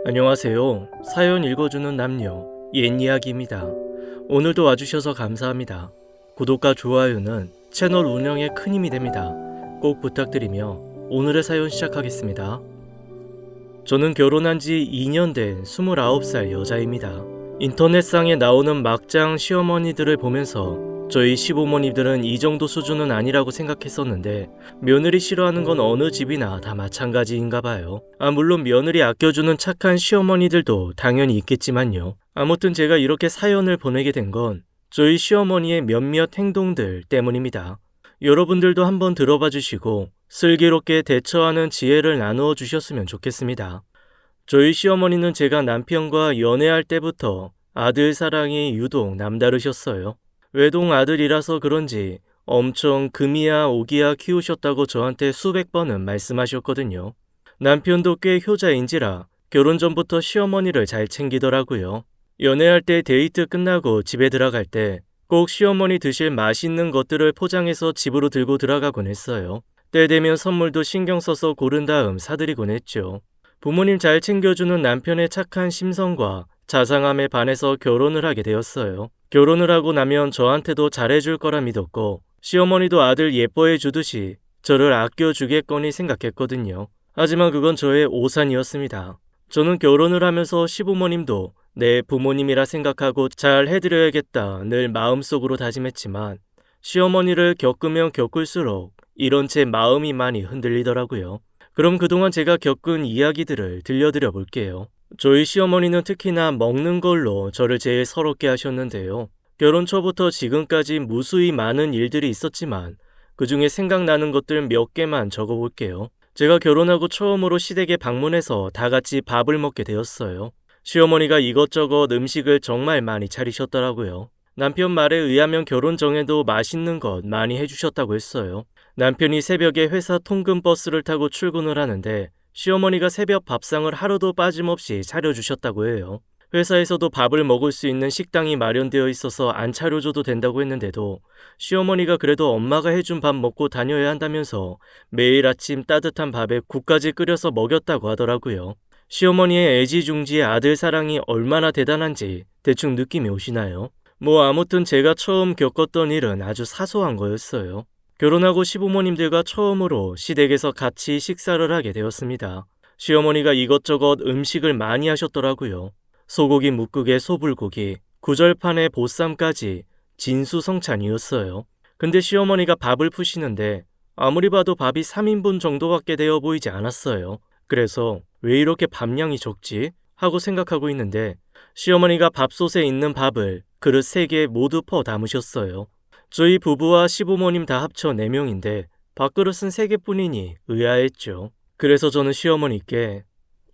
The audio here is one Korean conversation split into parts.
안녕하세요. 사연 읽어주는 남녀, 옛 이야기입니다. 오늘도 와주셔서 감사합니다. 구독과 좋아요는 채널 운영에 큰 힘이 됩니다. 꼭 부탁드리며 오늘의 사연 시작하겠습니다. 저는 결혼한 지 2년 된 29살 여자입니다. 인터넷상에 나오는 막장 시어머니들을 보면서 저희 시부모님들은 이 정도 수준은 아니라고 생각했었는데 며느리 싫어하는 건 어느 집이나 다 마찬가지인가 봐요. 물론 며느리 아껴주는 착한 시어머니들도 당연히 있겠지만요. 아무튼 제가 이렇게 사연을 보내게 된 건 저희 시어머니의 몇몇 행동들 때문입니다. 여러분들도 한번 들어봐 주시고 슬기롭게 대처하는 지혜를 나누어 주셨으면 좋겠습니다. 저희 시어머니는 제가 남편과 연애할 때부터 아들 사랑이 유독 남다르셨어요. 외동 아들이라서 그런지 엄청 금이야 오기야 키우셨다고 저한테 수백 번은 말씀하셨거든요. 남편도 꽤 효자인지라 결혼 전부터 시어머니를 잘 챙기더라고요. 연애할 때 데이트 끝나고 집에 들어갈 때 꼭 시어머니 드실 맛있는 것들을 포장해서 집으로 들고 들어가곤 했어요. 때 되면 선물도 신경 써서 고른 다음 사드리곤 했죠. 부모님 잘 챙겨주는 남편의 착한 심성과 자상함에 반해서 결혼을 하게 되었어요. 결혼을 하고 나면 저한테도 잘해줄 거라 믿었고 시어머니도 아들 예뻐해 주듯이 저를 아껴주겠거니 생각했거든요. 하지만 그건 저의 오산이었습니다. 저는 결혼을 하면서 시부모님도 내 부모님이라 생각하고 잘 해드려야겠다 늘 마음속으로 다짐했지만 시어머니를 겪으면 겪을수록 이런 제 마음이 많이 흔들리더라고요. 그럼 그동안 제가 겪은 이야기들을 들려드려 볼게요. 저희 시어머니는 특히나 먹는 걸로 저를 제일 서럽게 하셨는데요. 결혼 초부터 지금까지 무수히 많은 일들이 있었지만 그 중에 생각나는 것들 몇 개만 적어볼게요. 제가 결혼하고 처음으로 시댁에 방문해서 다 같이 밥을 먹게 되었어요. 시어머니가 이것저것 음식을 정말 많이 차리셨더라고요. 남편 말에 의하면 결혼 전에도 맛있는 것 많이 해주셨다고 했어요. 남편이 새벽에 회사 통근버스를 타고 출근을 하는데 시어머니가 새벽 밥상을 하루도 빠짐없이 차려주셨다고 해요. 회사에서도 밥을 먹을 수 있는 식당이 마련되어 있어서 안 차려줘도 된다고 했는데도 시어머니가 그래도 엄마가 해준 밥 먹고 다녀야 한다면서 매일 아침 따뜻한 밥에 국까지 끓여서 먹였다고 하더라고요. 시어머니의 애지중지의 아들 사랑이 얼마나 대단한지 대충 느낌이 오시나요? 아무튼 제가 처음 겪었던 일은 아주 사소한 거였어요. 결혼하고 시부모님들과 처음으로 시댁에서 같이 식사를 하게 되었습니다. 시어머니가 이것저것 음식을 많이 하셨더라고요. 소고기 묵국에 소불고기, 구절판에 보쌈까지 진수성찬이었어요. 근데 시어머니가 밥을 푸시는데 아무리 봐도 밥이 3인분 정도밖에 되어 보이지 않았어요. 그래서 왜 이렇게 밥량이 적지? 하고 생각하고 있는데 시어머니가 밥솥에 있는 밥을 그릇 3개 모두 퍼 담으셨어요. 저희 부부와 시부모님 다 합쳐 4명인데 밥그릇은 3개뿐이니 의아했죠. 그래서 저는 시어머니께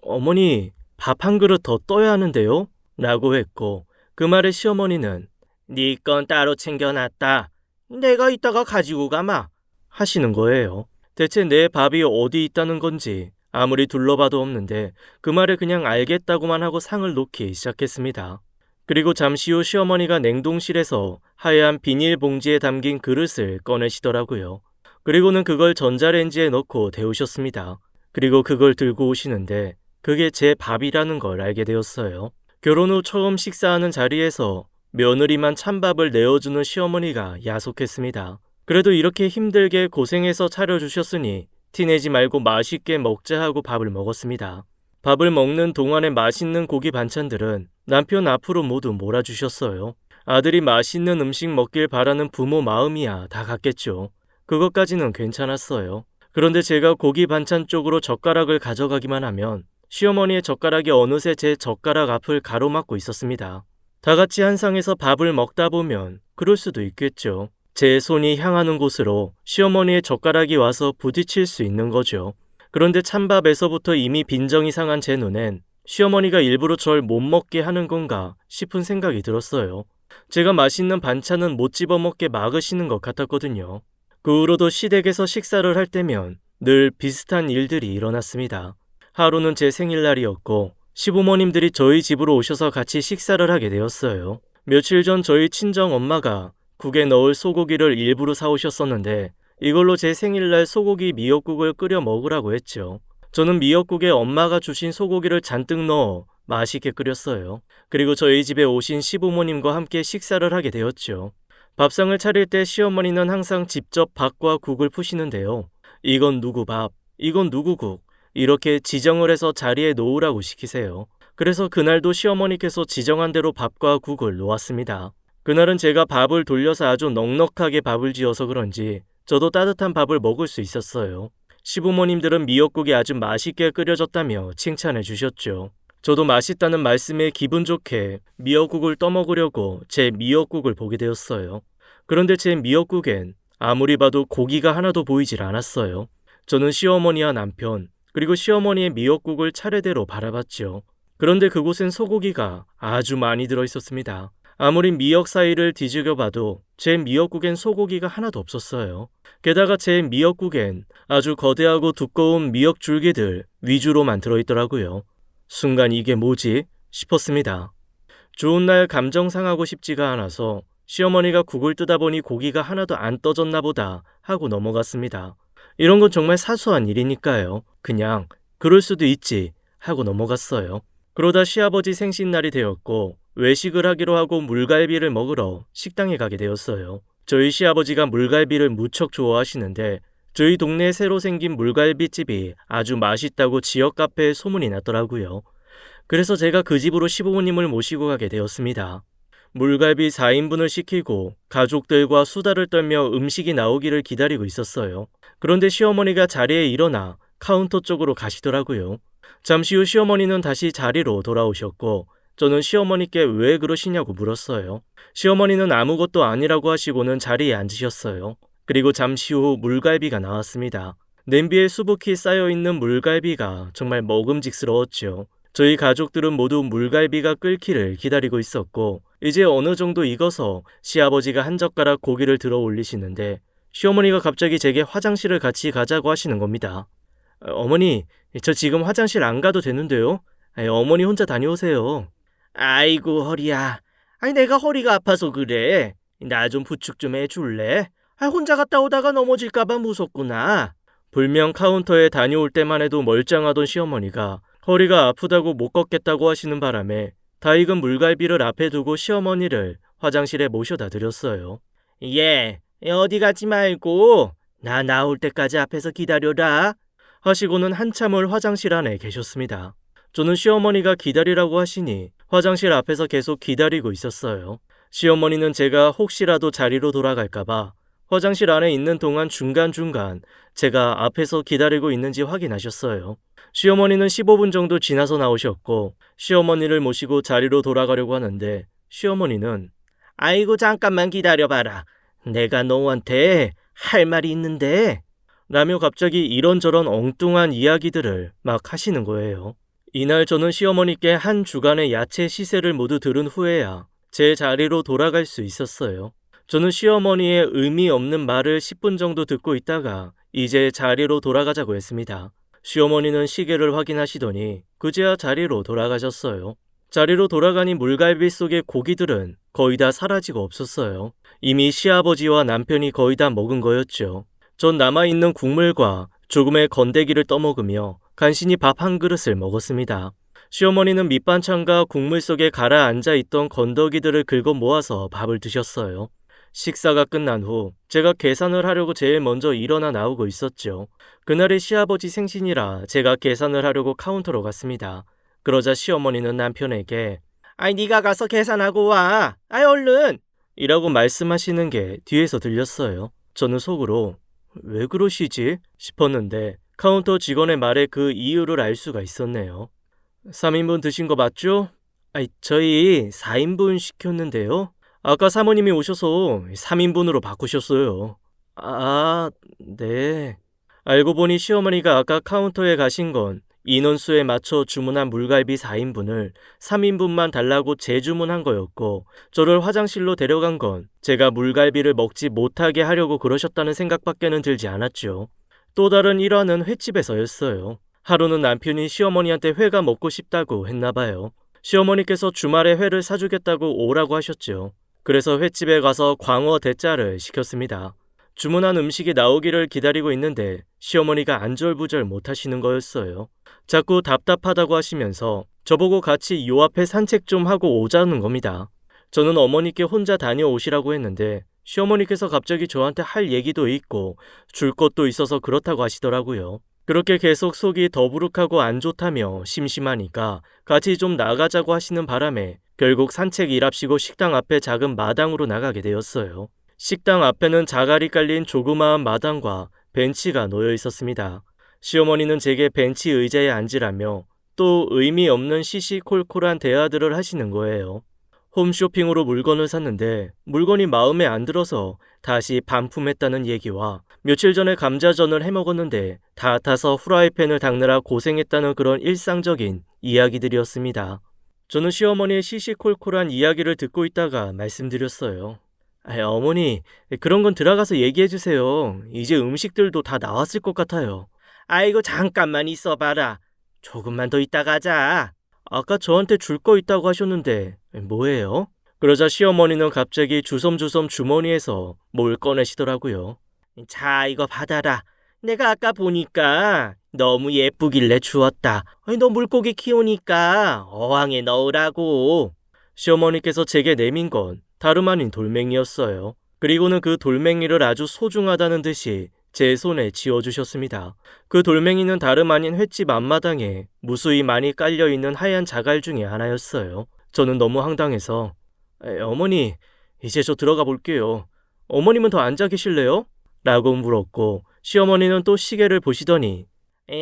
어머니 밥 한 그릇 더 떠야 하는데요? 라고 했고 그 말에 시어머니는 네 건 따로 챙겨놨다. 내가 이따가 가지고 가마 하시는 거예요. 대체 내 밥이 어디 있다는 건지 아무리 둘러봐도 없는데 그 말에 그냥 알겠다고만 하고 상을 놓기 시작했습니다. 그리고 잠시 후 시어머니가 냉동실에서 하얀 비닐봉지에 담긴 그릇을 꺼내시더라고요. 그리고는 그걸 전자레인지에 넣고 데우셨습니다. 그리고 그걸 들고 오시는데 그게 제 밥이라는 걸 알게 되었어요. 결혼 후 처음 식사하는 자리에서 며느리만 찬밥을 내어주는 시어머니가 야속했습니다. 그래도 이렇게 힘들게 고생해서 차려주셨으니 티내지 말고 맛있게 먹자 하고 밥을 먹었습니다. 밥을 먹는 동안에 맛있는 고기 반찬들은 남편 앞으로 모두 몰아주셨어요. 아들이 맛있는 음식 먹길 바라는 부모 마음이야 다 같겠죠. 그것까지는 괜찮았어요. 그런데 제가 고기 반찬 쪽으로 젓가락을 가져가기만 하면 시어머니의 젓가락이 어느새 제 젓가락 앞을 가로막고 있었습니다. 다 같이 한 상에서 밥을 먹다 보면 그럴 수도 있겠죠. 제 손이 향하는 곳으로 시어머니의 젓가락이 와서 부딪힐 수 있는 거죠. 그런데 찬밥에서부터 이미 빈정이 상한 제 눈엔 시어머니가 일부러 절 못 먹게 하는 건가 싶은 생각이 들었어요. 제가 맛있는 반찬은 못 집어먹게 막으시는 것 같았거든요. 그 후로도 시댁에서 식사를 할 때면 늘 비슷한 일들이 일어났습니다. 하루는 제 생일날이었고 시부모님들이 저희 집으로 오셔서 같이 식사를 하게 되었어요. 며칠 전 저희 친정 엄마가 국에 넣을 소고기를 일부러 사오셨었는데 이걸로 제 생일날 소고기 미역국을 끓여 먹으라고 했죠. 저는 미역국에 엄마가 주신 소고기를 잔뜩 넣어 맛있게 끓였어요. 그리고 저희 집에 오신 시부모님과 함께 식사를 하게 되었죠. 밥상을 차릴 때 시어머니는 항상 직접 밥과 국을 푸시는데요. 이건 누구 밥, 이건 누구 국, 이렇게 지정을 해서 자리에 놓으라고 시키세요. 그래서 그날도 시어머니께서 지정한 대로 밥과 국을 놓았습니다. 그날은 제가 밥을 돌려서 아주 넉넉하게 밥을 지어서 그런지 저도 따뜻한 밥을 먹을 수 있었어요. 시부모님들은 미역국이 아주 맛있게 끓여졌다며 칭찬해 주셨죠. 저도 맛있다는 말씀에 기분 좋게 미역국을 떠먹으려고 제 미역국을 보게 되었어요. 그런데 제 미역국엔 아무리 봐도 고기가 하나도 보이질 않았어요. 저는 시어머니와 남편, 그리고 시어머니의 미역국을 차례대로 바라봤죠. 그런데 그곳엔 소고기가 아주 많이 들어있었습니다. 아무리 미역 사이를 뒤지겨 봐도 제 미역국엔 소고기가 하나도 없었어요. 게다가 제 미역국엔 아주 거대하고 두꺼운 미역 줄기들 위주로만 들어있더라고요. 순간 이게 뭐지? 싶었습니다. 좋은 날 감정 상하고 싶지가 않아서 시어머니가 국을 뜨다 보니 고기가 하나도 안 떠졌나 보다 하고 넘어갔습니다. 이런 건 정말 사소한 일이니까요. 그냥 그럴 수도 있지 하고 넘어갔어요. 그러다 시아버지 생신날이 되었고 외식을 하기로 하고 물갈비를 먹으러 식당에 가게 되었어요. 저희 시아버지가 물갈비를 무척 좋아하시는데 저희 동네에 새로 생긴 물갈비집이 아주 맛있다고 지역 카페에 소문이 났더라고요. 그래서 제가 그 집으로 시부모님을 모시고 가게 되었습니다. 물갈비 4인분을 시키고 가족들과 수다를 떨며 음식이 나오기를 기다리고 있었어요. 그런데 시어머니가 자리에 일어나 카운터 쪽으로 가시더라고요. 잠시 후 시어머니는 다시 자리로 돌아오셨고 저는 시어머니께 왜 그러시냐고 물었어요. 시어머니는 아무것도 아니라고 하시고는 자리에 앉으셨어요. 그리고 잠시 후 물갈비가 나왔습니다. 냄비에 수북히 쌓여있는 물갈비가 정말 먹음직스러웠죠. 저희 가족들은 모두 물갈비가 끓기를 기다리고 있었고 이제 어느 정도 익어서 시아버지가 한 젓가락 고기를 들어 올리시는데 시어머니가 갑자기 제게 화장실을 같이 가자고 하시는 겁니다. 어머니, 저 지금 화장실 안 가도 되는데요? 어머니 혼자 다녀오세요. 아이고 허리야. 내가 허리가 아파서 그래. 나 좀 부축 좀 해줄래? 혼자 갔다 오다가 넘어질까봐 무섭구나. 불명 카운터에 다녀올 때만 해도 멀쩡하던 시어머니가 허리가 아프다고 못 걷겠다고 하시는 바람에 다 익은 물갈비를 앞에 두고 시어머니를 화장실에 모셔다 드렸어요. 예, 어디 가지 말고 나 나올 때까지 앞에서 기다려라 하시고는 한참을 화장실 안에 계셨습니다. 저는 시어머니가 기다리라고 하시니 화장실 앞에서 계속 기다리고 있었어요. 시어머니는 제가 혹시라도 자리로 돌아갈까봐 화장실 안에 있는 동안 중간중간 제가 앞에서 기다리고 있는지 확인하셨어요. 시어머니는 15분 정도 지나서 나오셨고 시어머니를 모시고 자리로 돌아가려고 하는데 시어머니는 아이고 잠깐만 기다려봐라. 내가 너한테 할 말이 있는데 라며 갑자기 이런저런 엉뚱한 이야기들을 막 하시는 거예요. 이날 저는 시어머니께 한 주간의 야채 시세를 모두 들은 후에야 제 자리로 돌아갈 수 있었어요. 저는 시어머니의 의미 없는 말을 10분 정도 듣고 있다가 이제 자리로 돌아가자고 했습니다. 시어머니는 시계를 확인하시더니 그제야 자리로 돌아가셨어요. 자리로 돌아가니 물갈비 속의 고기들은 거의 다 사라지고 없었어요. 이미 시아버지와 남편이 거의 다 먹은 거였죠. 전 남아있는 국물과 조금의 건더기를 떠먹으며 간신히 밥 한 그릇을 먹었습니다. 시어머니는 밑반찬과 국물 속에 가라앉아 있던 건더기들을 긁어 모아서 밥을 드셨어요. 식사가 끝난 후 제가 계산을 하려고 제일 먼저 일어나 나오고 있었죠. 그날이 시아버지 생신이라 제가 계산을 하려고 카운터로 갔습니다. 그러자 시어머니는 남편에게 네가 가서 계산하고 와. 얼른! 이라고 말씀하시는 게 뒤에서 들렸어요. 저는 속으로 왜 그러시지? 싶었는데 카운터 직원의 말에 그 이유를 알 수가 있었네요. 3인분 드신 거 맞죠? 저희 4인분 시켰는데요. 아까 사모님이 오셔서 3인분으로 바꾸셨어요. 네. 알고 보니 시어머니가 아까 카운터에 가신 건 인원수에 맞춰 주문한 물갈비 4인분을 3인분만 달라고 재주문한 거였고 저를 화장실로 데려간 건 제가 물갈비를 먹지 못하게 하려고 그러셨다는 생각밖에는 들지 않았죠. 또 다른 일화는 횟집에서였어요. 하루는 남편이 시어머니한테 회가 먹고 싶다고 했나봐요. 시어머니께서 주말에 회를 사주겠다고 오라고 하셨죠. 그래서 횟집에 가서 광어 대짜를 시켰습니다. 주문한 음식이 나오기를 기다리고 있는데 시어머니가 안절부절 못하시는 거였어요. 자꾸 답답하다고 하시면서 저보고 같이 요 앞에 산책 좀 하고 오자는 겁니다. 저는 어머니께 혼자 다녀오시라고 했는데 시어머니께서 갑자기 저한테 할 얘기도 있고 줄 것도 있어서 그렇다고 하시더라고요. 그렇게 계속 속이 더부룩하고 안 좋다며 심심하니까 같이 좀 나가자고 하시는 바람에 결국 산책 일합시고 식당 앞에 작은 마당으로 나가게 되었어요. 식당 앞에는 자갈이 깔린 조그마한 마당과 벤치가 놓여 있었습니다. 시어머니는 제게 벤치 의자에 앉으라며 또 의미 없는 시시콜콜한 대화들을 하시는 거예요. 홈쇼핑으로 물건을 샀는데 물건이 마음에 안 들어서 다시 반품했다는 얘기와 며칠 전에 감자전을 해먹었는데 다 타서 후라이팬을 닦느라 고생했다는 그런 일상적인 이야기들이었습니다. 저는 시어머니의 시시콜콜한 이야기를 듣고 있다가 말씀드렸어요. 어머니, 그런 건 들어가서 얘기해주세요. 이제 음식들도 다 나왔을 것 같아요. 아이고, 잠깐만 있어봐라. 조금만 더 있다 가자. 아까 저한테 줄 거 있다고 하셨는데 뭐예요? 그러자 시어머니는 갑자기 주섬주섬 주머니에서 뭘 꺼내시더라고요. 자, 이거 받아라. 내가 아까 보니까 너무 예쁘길래 주었다. 너 물고기 키우니까 어항에 넣으라고. 시어머니께서 제게 내민 건 다름 아닌 돌멩이였어요. 그리고는 그 돌멩이를 아주 소중하다는 듯이 제 손에 쥐어주셨습니다. 그 돌멩이는 다름 아닌 횟집 앞마당에 무수히 많이 깔려있는 하얀 자갈 중에 하나였어요. 저는 너무 황당해서 어머니, 이제 저 들어가 볼게요. 어머님은 더 앉아 계실래요? 라고 물었고 시어머니는 또 시계를 보시더니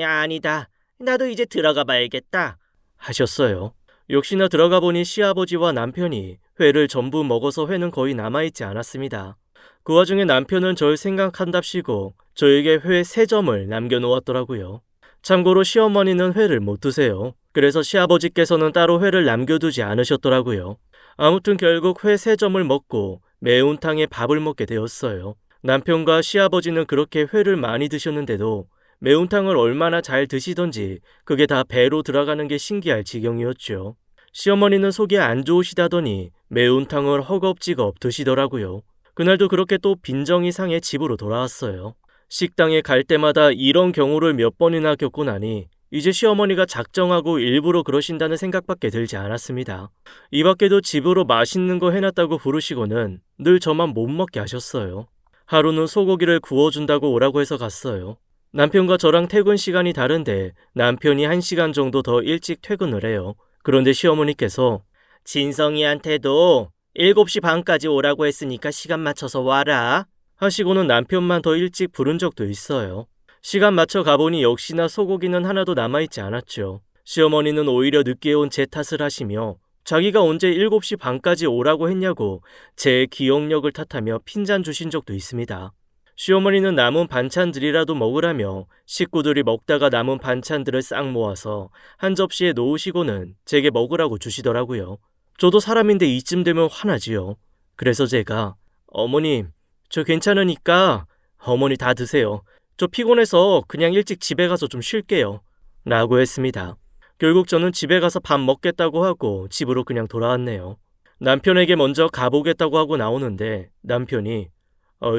아니다. 나도 이제 들어가 봐야겠다 하셨어요. 역시나 들어가 보니 시아버지와 남편이 회를 전부 먹어서 회는 거의 남아있지 않았습니다. 그 와중에 남편은 절 생각한답시고 저에게 회 3점을 남겨놓았더라고요. 참고로 시어머니는 회를 못 드세요. 그래서 시아버지께서는 따로 회를 남겨두지 않으셨더라고요. 아무튼 결국 회 3점을 먹고 매운탕에 밥을 먹게 되었어요. 남편과 시아버지는 그렇게 회를 많이 드셨는데도 매운탕을 얼마나 잘 드시던지 그게 다 배로 들어가는 게 신기할 지경이었죠. 시어머니는 속이 안 좋으시다더니 매운탕을 허겁지겁 드시더라고요. 그날도 그렇게 또 빈정이 상해 집으로 돌아왔어요. 식당에 갈 때마다 이런 경우를 몇 번이나 겪고 나니 이제 시어머니가 작정하고 일부러 그러신다는 생각밖에 들지 않았습니다. 이 밖에도 집으로 맛있는 거 해놨다고 부르시고는 늘 저만 못 먹게 하셨어요. 하루는 소고기를 구워준다고 오라고 해서 갔어요. 남편과 저랑 퇴근 시간이 다른데 남편이 1시간 정도 더 일찍 퇴근을 해요. 그런데 시어머니께서 진성이한테도 7시 반까지 오라고 했으니까 시간 맞춰서 와라 하시고는 남편만 더 일찍 부른 적도 있어요. 시간 맞춰 가보니 역시나 소고기는 하나도 남아있지 않았죠. 시어머니는 오히려 늦게 온 제 탓을 하시며 자기가 언제 7시 반까지 오라고 했냐고 제 기억력을 탓하며 핀잔 주신 적도 있습니다. 시어머니는 남은 반찬들이라도 먹으라며 식구들이 먹다가 남은 반찬들을 싹 모아서 한 접시에 놓으시고는 제게 먹으라고 주시더라고요. 저도 사람인데 이쯤 되면 화나지요. 그래서 제가 어머님, 저 괜찮으니까 어머니 다 드세요. 저 피곤해서 그냥 일찍 집에 가서 좀 쉴게요. 라고 했습니다. 결국 저는 집에 가서 밥 먹겠다고 하고 집으로 그냥 돌아왔네요. 남편에게 먼저 가보겠다고 하고 나오는데 남편이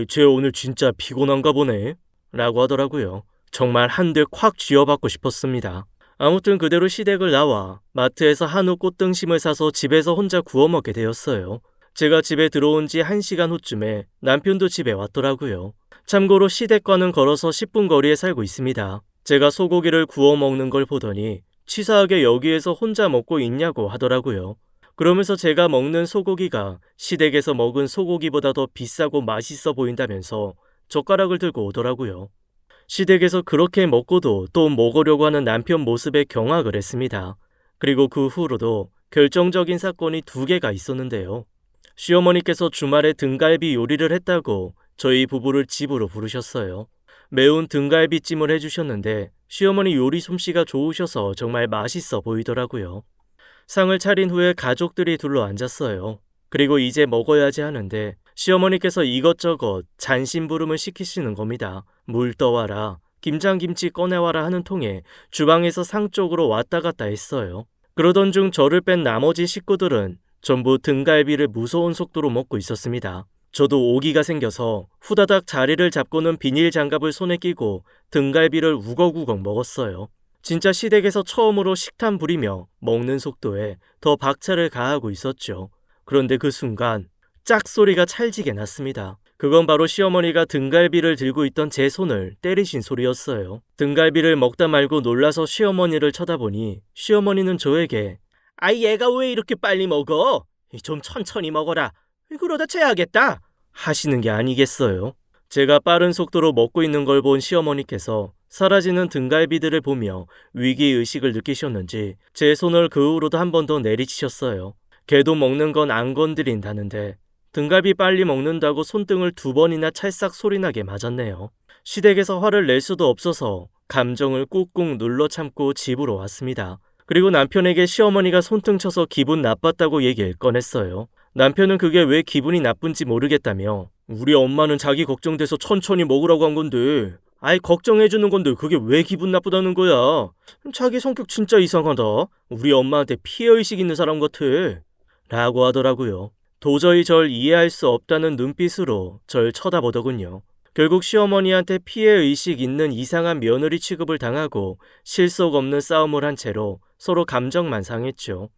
쟤 오늘 진짜 피곤한가 보네 라고 하더라고요. 정말 한 대 콱 쥐어받고 싶었습니다. 아무튼 그대로 시댁을 나와 마트에서 한우 꽃등심을 사서 집에서 혼자 구워 먹게 되었어요. 제가 집에 들어온 지 1시간 후쯤에 남편도 집에 왔더라고요. 참고로 시댁과는 걸어서 10분 거리에 살고 있습니다. 제가 소고기를 구워 먹는 걸 보더니 치사하게 여기에서 혼자 먹고 있냐고 하더라고요. 그러면서 제가 먹는 소고기가 시댁에서 먹은 소고기보다 더 비싸고 맛있어 보인다면서 젓가락을 들고 오더라고요. 시댁에서 그렇게 먹고도 또 먹으려고 하는 남편 모습에 경악을 했습니다. 그리고 그 후로도 결정적인 사건이 2개가 있었는데요. 시어머니께서 주말에 등갈비 요리를 했다고 저희 부부를 집으로 부르셨어요. 매운 등갈비찜을 해주셨는데 시어머니 요리 솜씨가 좋으셔서 정말 맛있어 보이더라고요. 상을 차린 후에 가족들이 둘러 앉았어요. 그리고 이제 먹어야지 하는데 시어머니께서 이것저것 잔심부름을 시키시는 겁니다. 물 떠와라, 김장김치 꺼내와라 하는 통에 주방에서 상 쪽으로 왔다 갔다 했어요. 그러던 중 저를 뺀 나머지 식구들은 전부 등갈비를 무서운 속도로 먹고 있었습니다. 저도 오기가 생겨서 후다닥 자리를 잡고는 비닐 장갑을 손에 끼고 등갈비를 우걱우걱 먹었어요. 진짜 시댁에서 처음으로 식탐 부리며 먹는 속도에 더 박차를 가하고 있었죠. 그런데 그 순간 짝 소리가 찰지게 났습니다. 그건 바로 시어머니가 등갈비를 들고 있던 제 손을 때리신 소리였어요. 등갈비를 먹다 말고 놀라서 시어머니를 쳐다보니 시어머니는 저에게 아이 얘가 왜 이렇게 빨리 먹어? 좀 천천히 먹어라. 그러다 체하겠다. 하시는 게 아니겠어요. 제가 빠른 속도로 먹고 있는 걸 본 시어머니께서 사라지는 등갈비들을 보며 위기의식을 느끼셨는지 제 손을 그 후로도 한 번 더 내리치셨어요. 개도 먹는 건 안 건드린다는데 등갈비 빨리 먹는다고 손등을 2번이나 찰싹 소리나게 맞았네요. 시댁에서 화를 낼 수도 없어서 감정을 꾹꾹 눌러 참고 집으로 왔습니다. 그리고 남편에게 시어머니가 손등 쳐서 기분 나빴다고 얘기를 꺼냈어요. 남편은 그게 왜 기분이 나쁜지 모르겠다며 우리 엄마는 자기 걱정돼서 천천히 먹으라고 한 건데 아이 걱정해주는 건데 그게 왜 기분 나쁘다는 거야. 자기 성격 진짜 이상하다. 우리 엄마한테 피해의식 있는 사람 같아. 라고 하더라고요. 도저히 절 이해할 수 없다는 눈빛으로 절 쳐다보더군요. 결국 시어머니한테 피해의식 있는 이상한 며느리 취급을 당하고 실속 없는 싸움을 한 채로 서로 감정만 상했죠.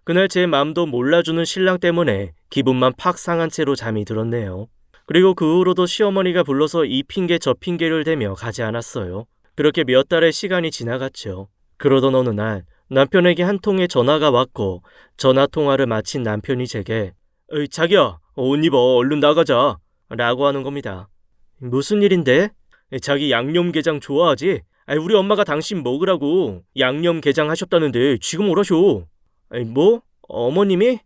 그날 제 마음도 몰라주는 신랑 때문에 기분만 팍 상한 채로 잠이 들었네요. 그리고 그 후로도 시어머니가 불러서 이 핑계 저 핑계를 대며 가지 않았어요. 그렇게 몇 달의 시간이 지나갔죠. 그러던 어느 날 남편에게 한 통의 전화가 왔고 전화 통화를 마친 남편이 제게 에이, 자기야, 옷 입어. 얼른 나가자. 라고 하는 겁니다. 무슨 일인데? 자기 양념게장 좋아하지? 우리 엄마가 당신 먹으라고 양념게장 하셨다는데 지금 오라쇼. 뭐? 어머님이?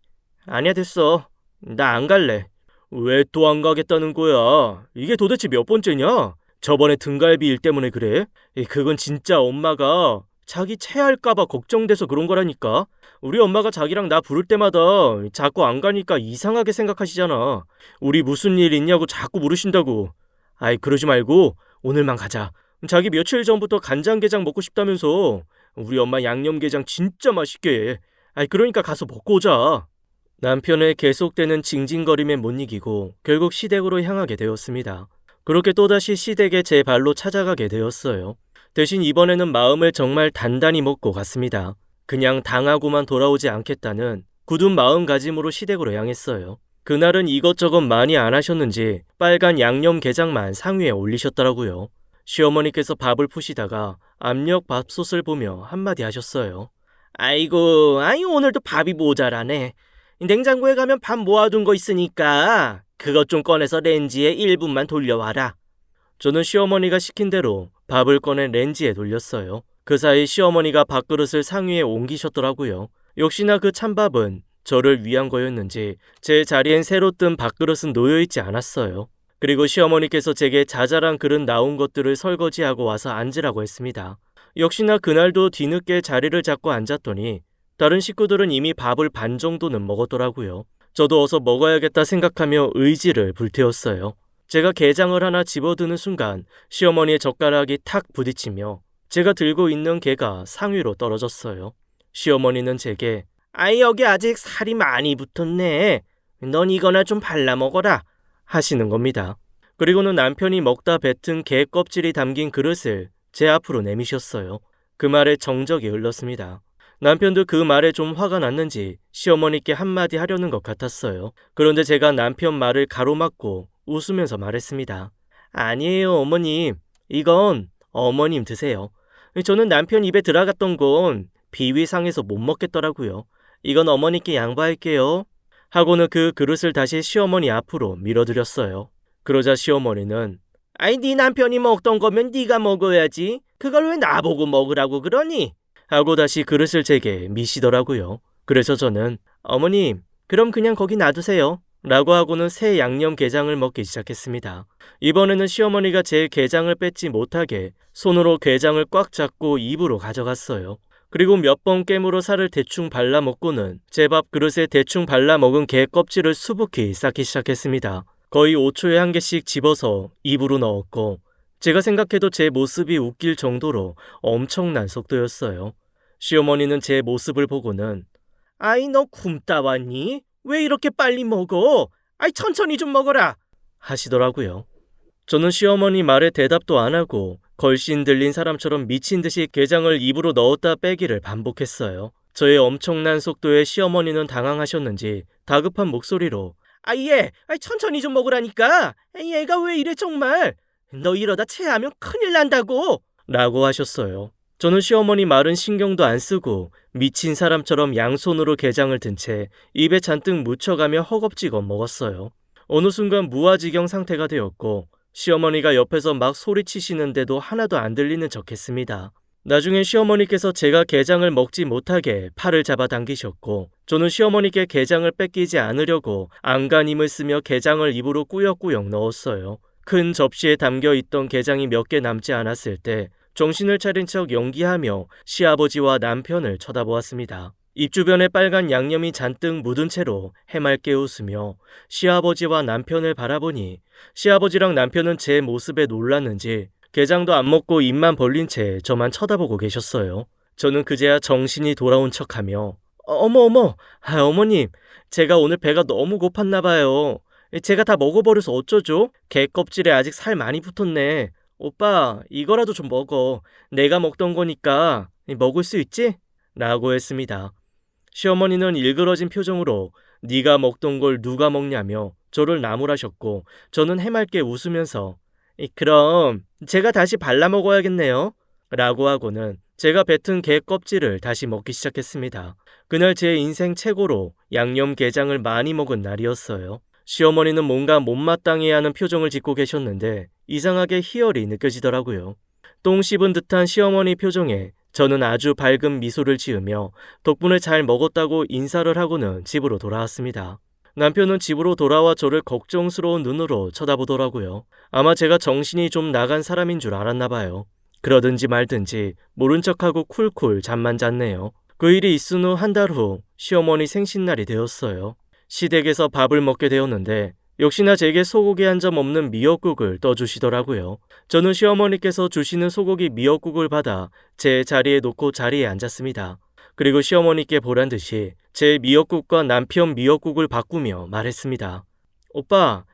아니야 됐어. 나 안 갈래. 왜 또 안 가겠다는 거야? 이게 도대체 몇 번째냐? 저번에 등갈비 일 때문에 그래? 그건 진짜 엄마가 자기 체할까봐 걱정돼서 그런 거라니까. 우리 엄마가 자기랑 나 부를 때마다 자꾸 안 가니까 이상하게 생각하시잖아. 우리 무슨 일 있냐고 자꾸 물으신다고. 아이 그러지 말고 오늘만 가자. 자기 며칠 전부터 간장게장 먹고 싶다면서. 우리 엄마 양념게장 진짜 맛있게 해. 아이 그러니까 가서 먹고 오자. 남편의 계속되는 징징거림에 못 이기고 결국 시댁으로 향하게 되었습니다. 그렇게 또다시 시댁에 제 발로 찾아가게 되었어요. 대신 이번에는 마음을 정말 단단히 먹고 갔습니다. 그냥 당하고만 돌아오지 않겠다는 굳은 마음가짐으로 시댁으로 향했어요. 그날은 이것저것 많이 안 하셨는지 빨간 양념게장만 상위에 올리셨더라고요. 시어머니께서 밥을 푸시다가 압력 밥솥을 보며 한마디 하셨어요. 아이고 오늘도 밥이 모자라네. 냉장고에 가면 밥 모아둔 거 있으니까 그것 좀 꺼내서 렌지에 1분만 돌려와라. 저는 시어머니가 시킨 대로 밥을 꺼내 렌지에 돌렸어요. 그 사이 시어머니가 밥그릇을 상위에 옮기셨더라고요. 역시나 그 찬밥은 저를 위한 거였는지 제 자리엔 새로 뜬 밥그릇은 놓여있지 않았어요. 그리고 시어머니께서 제게 자잘한 그릇 나온 것들을 설거지하고 와서 앉으라고 했습니다. 역시나 그날도 뒤늦게 자리를 잡고 앉았더니 다른 식구들은 이미 밥을 반 정도는 먹었더라고요. 저도 어서 먹어야겠다 생각하며 의지를 불태웠어요. 제가 게장을 하나 집어드는 순간 시어머니의 젓가락이 탁 부딪히며 제가 들고 있는 게가 상위로 떨어졌어요. 시어머니는 제게 여기 아직 살이 많이 붙었네. 넌 이거나 좀 발라 먹어라. 하시는 겁니다. 그리고는 남편이 먹다 뱉은 게 껍질이 담긴 그릇을 제 앞으로 내미셨어요. 그 말에 정적이 흘렀습니다. 남편도 그 말에 좀 화가 났는지 시어머니께 한마디 하려는 것 같았어요. 그런데 제가 남편 말을 가로막고 웃으면서 말했습니다. 아니에요 어머님. 이건 어머님 드세요. 저는 남편 입에 들어갔던 건 비위 상해서 못 먹겠더라고요. 이건 어머니께 양보할게요. 하고는 그 그릇을 다시 시어머니 앞으로 밀어드렸어요. 그러자 시어머니는 네 남편이 먹던 거면 네가 먹어야지. 그걸 왜 나보고 먹으라고 그러니? 하고 다시 그릇을 제게 미시더라고요. 그래서 저는 어머님 그럼 그냥 거기 놔두세요. 라고 하고는 새 양념게장을 먹기 시작했습니다. 이번에는 시어머니가 제 게장을 뺏지 못하게 손으로 게장을 꽉 잡고 입으로 가져갔어요. 그리고 몇 번 깨물어 살을 대충 발라 먹고는 제 밥 그릇에 대충 발라 먹은 게 껍질을 수북히 쌓기 시작했습니다. 거의 5초에 한 개씩 집어서 입으로 넣었고 제가 생각해도 제 모습이 웃길 정도로 엄청난 속도였어요. 시어머니는 제 모습을 보고는 너 굶다 왔니? 왜 이렇게 빨리 먹어? 아이 천천히 좀 먹어라 하시더라고요. 저는 시어머니 말에 대답도 안 하고 걸씬 들린 사람처럼 미친 듯이 게장을 입으로 넣었다 빼기를 반복했어요. 저의 엄청난 속도에 시어머니는 당황하셨는지 다급한 목소리로 예, 천천히 좀 먹으라니까. 얘가 왜 이래 정말. 너 이러다 체하면 큰일 난다고 라고 하셨어요. 저는 시어머니 말은 신경도 안 쓰고 미친 사람처럼 양손으로 게장을 든 채 입에 잔뜩 묻혀가며 허겁지겁 먹었어요. 어느 순간 무아지경 상태가 되었고 시어머니가 옆에서 막 소리치시는데도 하나도 안 들리는 척했습니다. 나중에 시어머니께서 제가 게장을 먹지 못하게 팔을 잡아당기셨고 저는 시어머니께 게장을 뺏기지 않으려고 안간힘을 쓰며 게장을 입으로 꾸역꾸역 넣었어요. 큰 접시에 담겨 있던 게장이 몇 개 남지 않았을 때 정신을 차린 척 연기하며 시아버지와 남편을 쳐다보았습니다. 입 주변에 빨간 양념이 잔뜩 묻은 채로 해맑게 웃으며 시아버지와 남편을 바라보니 시아버지랑 남편은 제 모습에 놀랐는지 게장도 안 먹고 입만 벌린 채 저만 쳐다보고 계셨어요. 저는 그제야 정신이 돌아온 척하며 어머, 어머님, 제가 오늘 배가 너무 고팠나 봐요. 제가 다 먹어버려서 어쩌죠? 게 껍질에 아직 살 많이 붙었네. 오빠, 이거라도 좀 먹어. 내가 먹던 거니까 먹을 수 있지? 라고 했습니다. 시어머니는 일그러진 표정으로 네가 먹던 걸 누가 먹냐며 저를 나무라셨고 저는 해맑게 웃으면서 그럼 제가 다시 발라 먹어야겠네요 라고 하고는 제가 뱉은 게 껍질을 다시 먹기 시작했습니다. 그날 제 인생 최고로 양념게장을 많이 먹은 날이었어요. 시어머니는 뭔가 못마땅해하는 표정을 짓고 계셨는데 이상하게 희열이 느껴지더라고요. 똥 씹은 듯한 시어머니 표정에 저는 아주 밝은 미소를 지으며 덕분에 잘 먹었다고 인사를 하고는 집으로 돌아왔습니다. 남편은 집으로 돌아와 저를 걱정스러운 눈으로 쳐다보더라고요. 아마 제가 정신이 좀 나간 사람인 줄 알았나 봐요. 그러든지 말든지 모른 척하고 쿨쿨 잠만 잤네요. 그 일이 있은 후 한 달 후 시어머니 생신날이 되었어요. 시댁에서 밥을 먹게 되었는데 역시나 제게 소고기 한 점 없는 미역국을 떠주시더라고요. 저는 시어머니께서 주시는 소고기 미역국을 받아 제 자리에 놓고 자리에 앉았습니다. 그리고 시어머니께 보란 듯이 제 미역국과 남편 미역국을 바꾸며 말했습니다. 오빠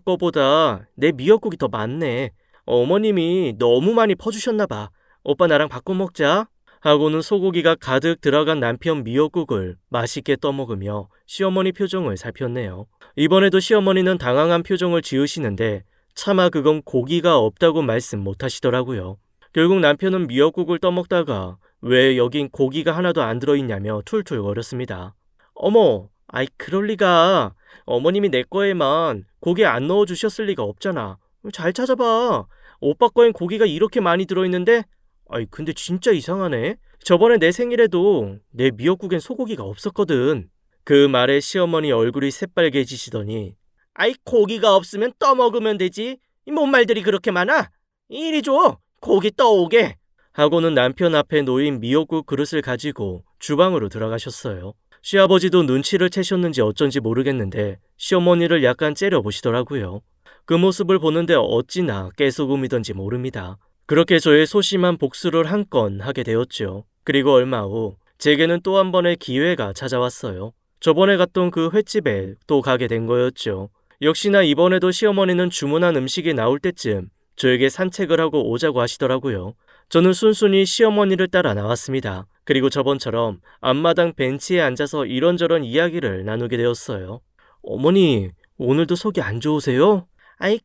거보다 내 미역국이 더 많네. 어머님이 너무 많이 퍼주셨나 봐. 오빠 나랑 바꿔 먹자. 하고는 소고기가 가득 들어간 남편 미역국을 맛있게 떠먹으며 시어머니 표정을 살폈네요. 이번에도 시어머니는 당황한 표정을 지으시는데 차마 그건 고기가 없다고 말씀 못하시더라고요. 결국 남편은 미역국을 떠먹다가 왜 여긴 고기가 하나도 안 들어있냐며 툴툴거렸습니다. 어머, 그럴 리가. 어머님이 내 거에만 고기 안 넣어주셨을 리가 없잖아. 잘 찾아봐. 오빠 거엔 고기가 이렇게 많이 들어있는데 근데 진짜 이상하네. 저번에 내 생일에도 내 미역국엔 소고기가 없었거든. 그 말에 시어머니 얼굴이 새빨개지시더니 고기가 없으면 떠먹으면 되지. 뭔 말들이 그렇게 많아? 이리 줘. 고기 떠오게. 하고는 남편 앞에 놓인 미역국 그릇을 가지고 주방으로 들어가셨어요. 시아버지도 눈치를 채셨는지 어쩐지 모르겠는데 시어머니를 약간 째려보시더라고요. 그 모습을 보는데 어찌나 깨소금이던지 모릅니다. 그렇게 저의 소심한 복수를 한 건 하게 되었죠. 그리고 얼마 후 제게는 또 한 번의 기회가 찾아왔어요. 저번에 갔던 그 횟집에 또 가게 된 거였죠. 역시나 이번에도 시어머니는 주문한 음식이 나올 때쯤 저에게 산책을 하고 오자고 하시더라고요. 저는 순순히 시어머니를 따라 나왔습니다. 그리고 저번처럼 앞마당 벤치에 앉아서 이런저런 이야기를 나누게 되었어요. 어머니, 오늘도 속이 안 좋으세요?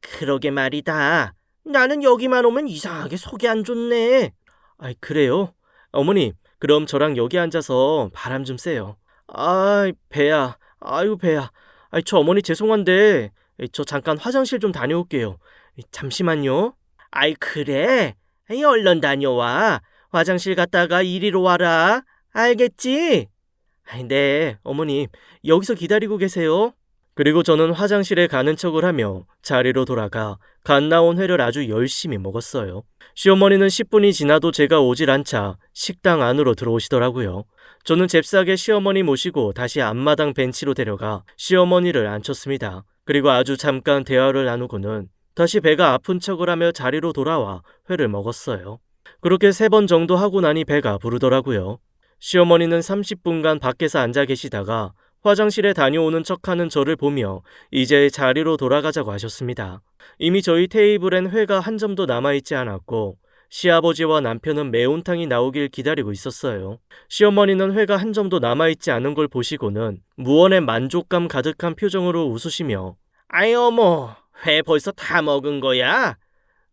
그러게 말이다. 나는 여기만 오면 이상하게 속이 안 좋네. 그래요? 어머니, 그럼 저랑 여기 앉아서 바람 좀 쐬요. 배야. 아유, 배야. 저 어머니 죄송한데 저 잠깐 화장실 좀 다녀올게요. 잠시만요. 그래? 얼른 다녀와. 화장실 갔다가 이리로 와라. 알겠지? 네, 어머님. 여기서 기다리고 계세요. 그리고 저는 화장실에 가는 척을 하며 자리로 돌아가 갓 나온 회를 아주 열심히 먹었어요. 시어머니는 10분이 지나도 제가 오질 않자 식당 안으로 들어오시더라고요. 저는 잽싸게 시어머니 모시고 다시 앞마당 벤치로 데려가 시어머니를 앉혔습니다. 그리고 아주 잠깐 대화를 나누고는 다시 배가 아픈 척을 하며 자리로 돌아와 회를 먹었어요. 그렇게 3번 정도 하고 나니 배가 부르더라고요. 시어머니는 30분간 밖에서 앉아 계시다가 화장실에 다녀오는 척하는 저를 보며 이제 자리로 돌아가자고 하셨습니다. 이미 저희 테이블엔 회가 한 점도 남아있지 않았고 시아버지와 남편은 매운탕이 나오길 기다리고 있었어요. 시어머니는 회가 한 점도 남아있지 않은 걸 보시고는 무언의 만족감 가득한 표정으로 웃으시며 아이 어머, 회 벌써 다 먹은 거야?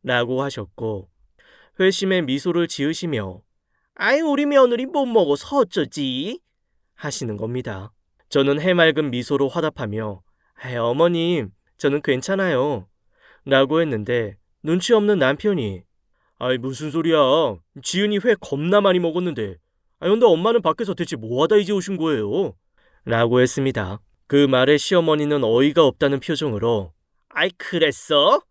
라고 하셨고 회심의 미소를 지으시며 아이 우리 며느리 못 먹어서 어쩌지? 하시는 겁니다. 저는 해맑은 미소로 화답하며 어머님, 저는 괜찮아요. 라고 했는데 눈치 없는 남편이 아이 무슨 소리야. 지은이 회 겁나 많이 먹었는데. 근데 엄마는 밖에서 대체 뭐하다 이제 오신 거예요? 라고 했습니다. 그 말에 시어머니는 어이가 없다는 표정으로 아이 그랬어?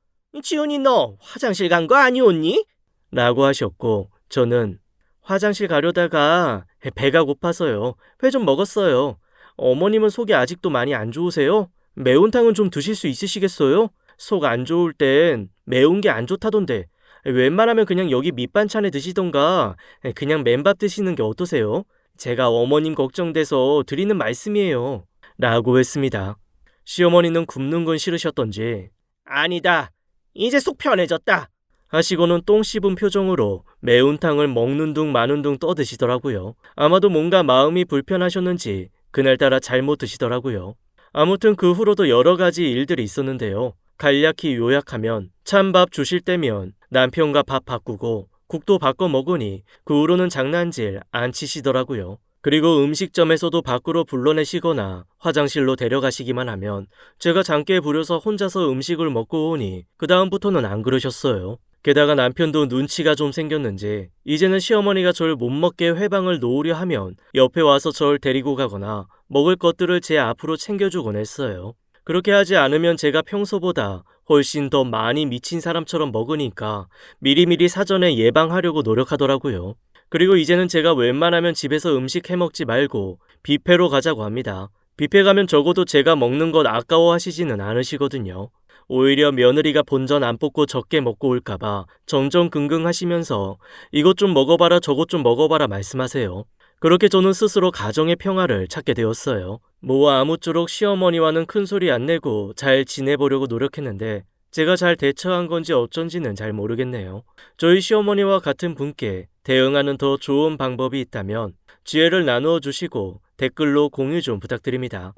지은이 너 화장실 간 거 아니었니? 라고 하셨고 저는 화장실 가려다가 배가 고파서요. 회 좀 먹었어요. 어머님은 속이 아직도 많이 안 좋으세요? 매운탕은 좀 드실 수 있으시겠어요? 속 안 좋을 땐 매운 게 안 좋다던데 웬만하면 그냥 여기 밑반찬에 드시던가 그냥 맨밥 드시는 게 어떠세요? 제가 어머님 걱정돼서 드리는 말씀이에요. 라고 했습니다. 시어머니는 굽는 건 싫으셨던지 아니다. 이제 속 편해졌다. 하시고는 똥 씹은 표정으로 매운탕을 먹는 둥 마는 둥 떠드시더라고요. 아마도 뭔가 마음이 불편하셨는지 그날따라 잘못 드시더라고요. 아무튼 그 후로도 여러 가지 일들이 있었는데요. 간략히 요약하면 찬밥 주실 때면 남편과 밥 바꾸고 국도 바꿔 먹으니 그 후로는 장난질 안 치시더라고요. 그리고 음식점에서도 밖으로 불러내시거나 화장실로 데려가시기만 하면 제가 장께 부려서 혼자서 음식을 먹고 오니 그 다음부터는 안 그러셨어요. 게다가 남편도 눈치가 좀 생겼는지 이제는 시어머니가 절 못 먹게 회방을 놓으려 하면 옆에 와서 절 데리고 가거나 먹을 것들을 제 앞으로 챙겨주곤 했어요. 그렇게 하지 않으면 제가 평소보다 훨씬 더 많이 미친 사람처럼 먹으니까 미리미리 사전에 예방하려고 노력하더라고요. 그리고 이제는 제가 웬만하면 집에서 음식 해먹지 말고 뷔페로 가자고 합니다. 뷔페 가면 적어도 제가 먹는 것 아까워하시지는 않으시거든요. 오히려 며느리가 본전 안 뽑고 적게 먹고 올까봐 정정긍긍 하시면서 이것 좀 먹어봐라 저것 좀 먹어봐라 말씀하세요. 그렇게 저는 스스로 가정의 평화를 찾게 되었어요. 뭐와 아무쪼록 시어머니와는 큰소리 안 내고 잘 지내보려고 노력했는데 제가 잘 대처한 건지 어쩐지는 잘 모르겠네요. 저희 시어머니와 같은 분께 대응하는 더 좋은 방법이 있다면 지혜를 나누어 주시고 댓글로 공유 좀 부탁드립니다.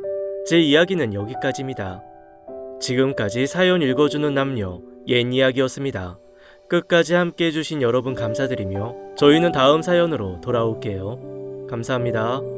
제 이야기는 여기까지입니다. 지금까지 사연 읽어주는 남녀 옛 이야기였습니다. 끝까지 함께 해주신 여러분 감사드리며 저희는 다음 사연으로 돌아올게요. 감사합니다.